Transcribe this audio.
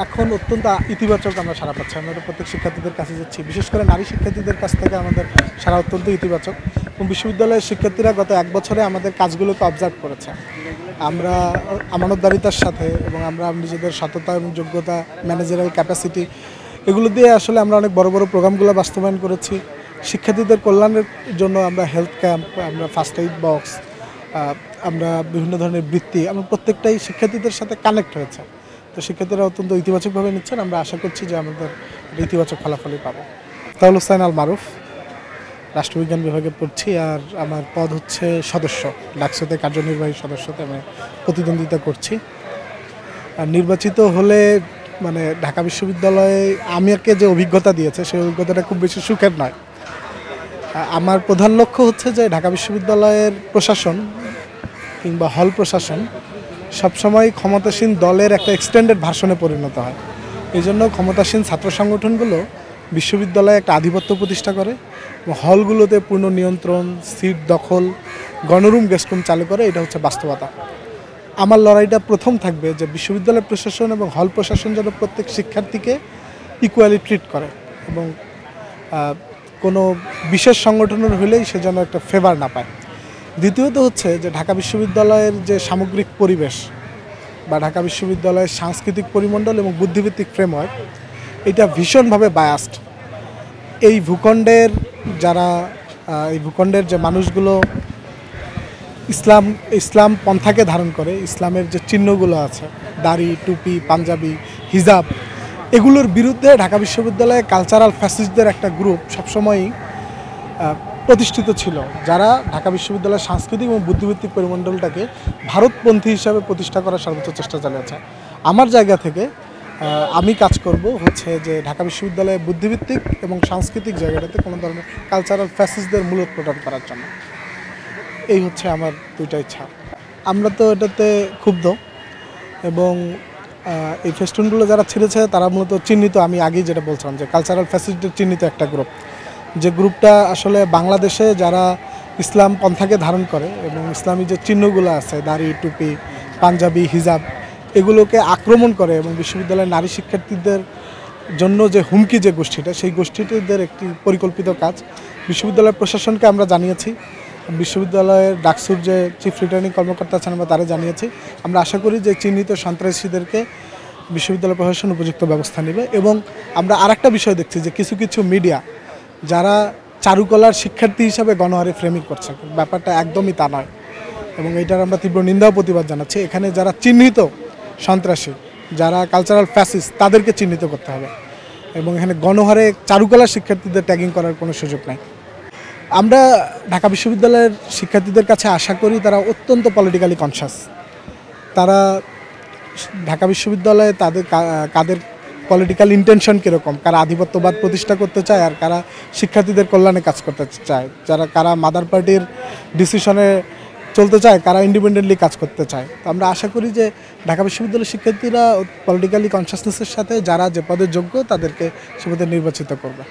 এখন অত্যন্ত ইতিবাচক আমরা সাড়া পাচ্ছি। আমরা প্রত্যেক শিক্ষার্থীদের কাছে যাচ্ছি। বিশেষ করে নারী শিক্ষার্থীদের কাছ থেকে আমাদের সাড়া অত্যন্ত ইতিবাচক এবং বিশ্ববিদ্যালয়ের শিক্ষার্থীরা গত ১ বছরে আমাদের কাজগুলোকে অবজার্ভ করেছে। আমরা আমানতদারিতার সাথে এবং আমরা নিজেদের সততা এবং যোগ্যতা, ম্যানেজারাল ক্যাপাসিটি এগুলো দিয়ে আসলে আমরা অনেক বড় বড় প্রোগ্রামগুলো বাস্তবায়ন করেছি। শিক্ষার্থীদের কল্যাণের জন্য আমরা হেলথ ক্যাম্প, আমরা ফার্স্ট এইড বক্স, আমরা বিভিন্ন ধরনের বৃত্তি, আমরা প্রত্যেকটাই শিক্ষার্থীদের সাথে কানেক্ট হয়েছে। তো শিক্ষার্থীরা অত্যন্ত ইতিবাচকভাবে নিচ্ছেন। আমরা আশা করছি যে আমাদের ইতিবাচক ফলাফলই পাবো। তাহলে হোসেন আল মারুফ, রাষ্ট্রবিজ্ঞান বিভাগে পড়ছি, আর আমার পদ হচ্ছে সদস্য, ডাকসুতে কার্যনির্বাহী সদস্যতে আমি প্রতিদ্বন্দ্বিতা করছি। আর নির্বাচিত হলে মানে ঢাকা বিশ্ববিদ্যালয়ে আমাকে যে অভিজ্ঞতা দিয়েছে সেই অভিজ্ঞতাটা খুব বেশি সুখের নয়। আমার প্রধান লক্ষ্য হচ্ছে যে ঢাকা বিশ্ববিদ্যালয়ের প্রশাসন কিংবা হল প্রশাসন সবসময় ক্ষমতাসীন দলের একটা এক্সটেন্ডেড ভার্সনে পরিণত হয়। এই জন্য ক্ষমতাসীন ছাত্র সংগঠনগুলো বিশ্ববিদ্যালয়ে একটা আধিপত্য প্রতিষ্ঠা করে এবং হলগুলোতে পূর্ণ নিয়ন্ত্রণ, সিট দখল, গণরুম গেস্টরুম চালু করে। এটা হচ্ছে বাস্তবতা। আমার লড়াইটা প্রথম থাকবে যে বিশ্ববিদ্যালয় প্রশাসন এবং হল প্রশাসন যেন প্রত্যেক শিক্ষার্থীকে ইকুয়ালি ট্রিট করে এবং কোনো বিশেষ সংগঠনের হলেই সে যেন একটা ফেভার না পায়। দ্বিতীয়ত হচ্ছে যে ঢাকা বিশ্ববিদ্যালয়ের যে সামগ্রিক পরিবেশ বা ঢাকা বিশ্ববিদ্যালয়ের সাংস্কৃতিক পরিমণ্ডল এবং বুদ্ধিভিত্তিক ফ্রেমওয়ার্ক এটা ভীষণভাবে বায়াসড। এই ভূখণ্ডের যে মানুষগুলো ইসলাম পন্থাকে ধারণ করে, ইসলামের যে চিহ্নগুলো আছে, দাড়ি, টুপি, পাঞ্জাবি, হিজাব, এগুলোর বিরুদ্ধে ঢাকা বিশ্ববিদ্যালয়ে কালচারাল ফ্যাসিস্টদের একটা গ্রুপ সবসময়ই প্রতিষ্ঠিত ছিল, যারা ঢাকা বিশ্ববিদ্যালয়ের সাংস্কৃতিক এবং বুদ্ধিভিত্তিক পরিমণ্ডলটাকে ভারতপন্থী হিসাবে প্রতিষ্ঠা করার সর্বোচ্চ চেষ্টা চালিয়েছে। আমার জায়গা থেকে আমি কাজ করব হচ্ছে যে ঢাকা বিশ্ববিদ্যালয়ে বুদ্ধিভিত্তিক এবং সাংস্কৃতিক জায়গাটাতে কোনো ধরনের কালচারাল ফ্যাসিস্টদের মূলোৎপাটন করার জন্য। এই হচ্ছে আমার দুইটা ইচ্ছা। আমরা তো এটাতে ক্ষুব্ধ এবং এই ফেস্টুনগুলো যারা ছিঁড়েছে তারা মূলত চিহ্নিত, আমি আগেই যেটা বলছিলাম যে কালচারাল ফ্যাসিস্টদের চিহ্নিত একটা গ্রুপ, যে গ্রুপটা আসলে বাংলাদেশে যারা ইসলাম পন্থাকে ধারণ করে এবং ইসলামী যে চিহ্নগুলো আছে, দাড়ি, টুপি, পাঞ্জাবি, হিজাব, এগুলোকে আক্রমণ করে এবং বিশ্ববিদ্যালয়ের নারী শিক্ষার্থীদের জন্য যে হুমকি যে গোষ্ঠীটা, সেই গোষ্ঠীটিদের একটি পরিকল্পিত কাজ। বিশ্ববিদ্যালয় প্রশাসনকে আমরা জানিয়েছি, বিশ্ববিদ্যালয়ের ডাকসুর যে চিফ রিটার্নিং কর্মকর্তা আছেন আমরা তারা জানিয়েছি। আমরা আশা করি যে চিহ্নিত সন্ত্রাসীদেরকে বিশ্ববিদ্যালয় প্রশাসন উপযুক্ত ব্যবস্থা নেবে। এবং আমরা আরেকটা বিষয় দেখছি যে কিছু কিছু মিডিয়া যারা চারুকলার শিক্ষার্থী হিসাবে গণহারে ফ্রেমিং করছে, ব্যাপারটা একদমই তা নয় এবং এটার আমরা তীব্র নিন্দা ও প্রতিবাদ জানাচ্ছি। এখানে যারা চিহ্নিত সন্ত্রাসী, যারা কালচারাল ফ্যাসিস্ট, তাদেরকে চিহ্নিত করতে হবে এবং এখানে গণহারে চারুকলার শিক্ষার্থীদের ট্যাগিং করার কোনো সুযোগ নাই। আমরা ঢাকা বিশ্ববিদ্যালয়ের শিক্ষার্থীদের কাছে আশা করি তারা অত্যন্ত পলিটিক্যালি কনসাস। তারা ঢাকা বিশ্ববিদ্যালয়ে কাদের পলিটিক্যাল ইন্টেনশন কীরকম, কারা আধিপত্যবাদ প্রতিষ্ঠা করতে চায় আর কারা শিক্ষার্থীদের কল্যাণে কাজ করতে চায়, কারা মাদার পার্টির ডিসিশনে চলতে চায়, কারা ইন্ডিপেন্ডেন্টলি কাজ করতে চায়। তো আমরা আশা করি যে ঢাকা বিশ্ববিদ্যালয়ের শিক্ষার্থীরা পলিটিক্যালি কনসাসনেসের সাথে যারা যে পদে যোগ্য তাদেরকে সে পদে নির্বাচিত করবে।